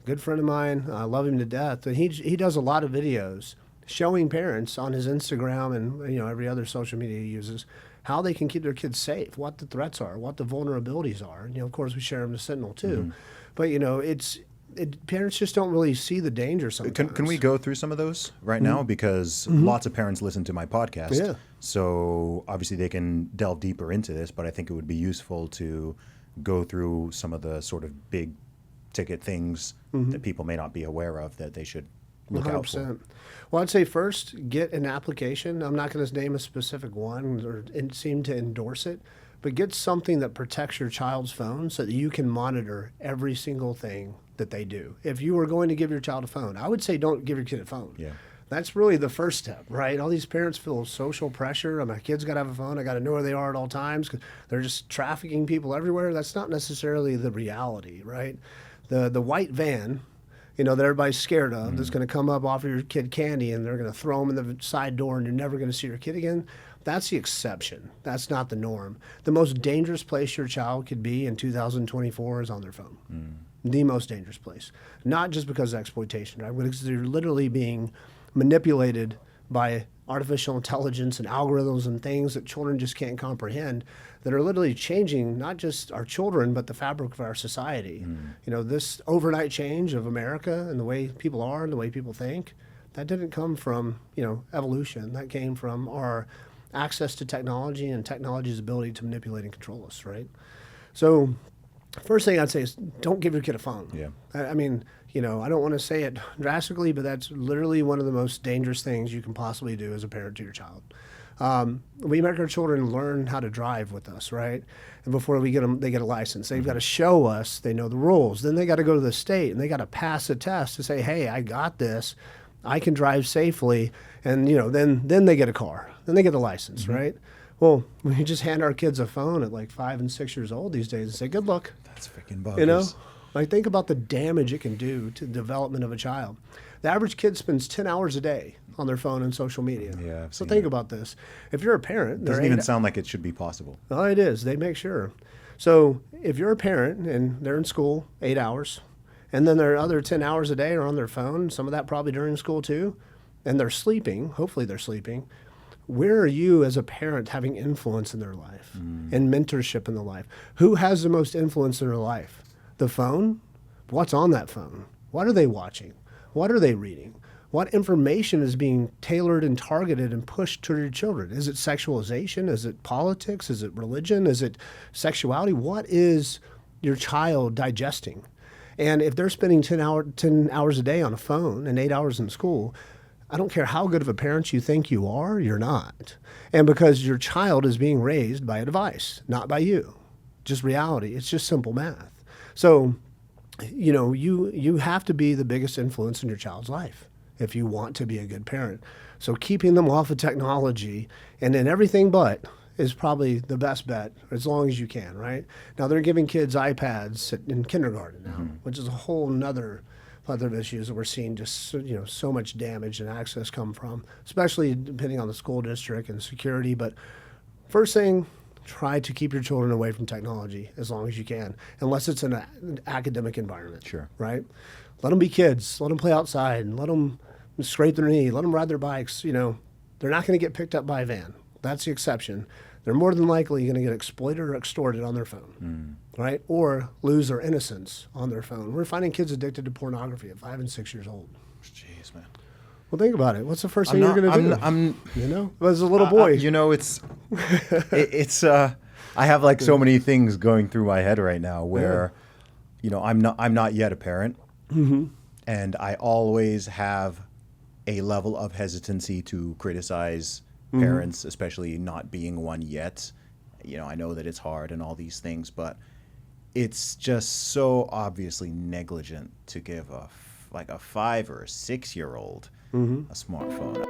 good friend of mine. I love him to death. And he does a lot of videos showing parents on his Instagram and every other social media he uses how they can keep their kids safe, what the threats are, what the vulnerabilities are. And, of course, we share them to Sentinel too. But parents just don't really see the danger sometimes. Can we go through some of those right now? Because lots of parents listen to my podcast. Yeah. So obviously they can delve deeper into this, but I think it would be useful to go through some of the sort of big ticket things that people may not be aware of that they should look 100%. Out for. Well, I'd say first, get an application. I'm not going to name a specific one or seem to endorse it, but get something that protects your child's phone so that you can monitor every single thing that they do. If you were going to give your child a phone, I would say don't give your kid a phone. Yeah. That's really the first step, right? All these parents feel social pressure. My kid's got to have a phone. I got to know where they are at all times because they're just trafficking people everywhere. That's not necessarily the reality, right? The white van, that everybody's scared of, that's going to come up, offer your kid candy, and they're going to throw them in the side door, and you're never going to see your kid again. That's the exception. That's not the norm. The most dangerous place your child could be in 2024 is on their phone. The most dangerous place. Not just because of exploitation, right? Because they're literally being manipulated by artificial intelligence and algorithms and things that children just can't comprehend that are literally changing not just our children, but the fabric of our society. This overnight change of America and the way people are and the way people think, that didn't come from, evolution. That came from our access to technology and technology's ability to manipulate and control us, right? So first thing I'd say is don't give your kid a phone. Yeah. I mean, I don't want to say it drastically, but that's literally one of the most dangerous things you can possibly do as a parent to your child. We make our children learn how to drive with us, right? And before they get a license. They've got to show us they know the rules. Then they got to go to the state and they got to pass a test to say, hey, I got this. I can drive safely. And, then they get a car. Then they get a license, right? Well, we just hand our kids a phone at like 5 and 6 years old these days and say, good luck. That's freaking bogus. Think about the damage it can do to the development of a child. The average kid spends 10 hours a day on their phone and social media. Yeah. So think about this. If you're a parent, it doesn't even sound like it should be possible. Oh, it is. They make sure. So if you're a parent and they're in school 8 hours, and then their other 10 hours a day are on their phone, some of that probably during school too, and they're sleeping, hopefully they're sleeping, where are you as a parent having influence in their life and mentorship in their life? Who has the most influence in their life? The phone? What's on that phone? What are they watching? What are they reading? What information is being tailored and targeted and pushed to your children? Is it sexualization? Is it politics? Is it religion? Is it sexuality? What is your child digesting? And if they're spending 10 hours a day on a phone and 8 hours in school, I don't care how good of a parent you think you are, you're not. And because your child is being raised by a device, not by you. Just reality. It's just simple math. So, you have to be the biggest influence in your child's life if you want to be a good parent. So keeping them off of technology and then everything but is probably the best bet as long as you can, right? Now they're giving kids iPads in kindergarten now, which is a whole nother plethora of issues that we're seeing just so much damage and access come from, especially depending on the school district and security. But first thing, try to keep your children away from technology as long as you can, unless it's in an academic environment. Sure. Right? Let them be kids. Let them play outside and let them scrape their knee. Let them ride their bikes. They're not going to get picked up by a van. That's the exception. They're more than likely going to get exploited or extorted on their phone, right? Or lose their innocence on their phone. We're finding kids addicted to pornography at 5 and 6 years old. Jeez, man. Well, think about it. What's the first thing you're going to do? As a little boy. It's I have like so many things going through my head right now where, I'm not yet a parent, and I always have a level of hesitancy to criticize parents, especially not being one yet. I know that it's hard and all these things, but it's just so obviously negligent to give a 5 or 6 year old a smartphone.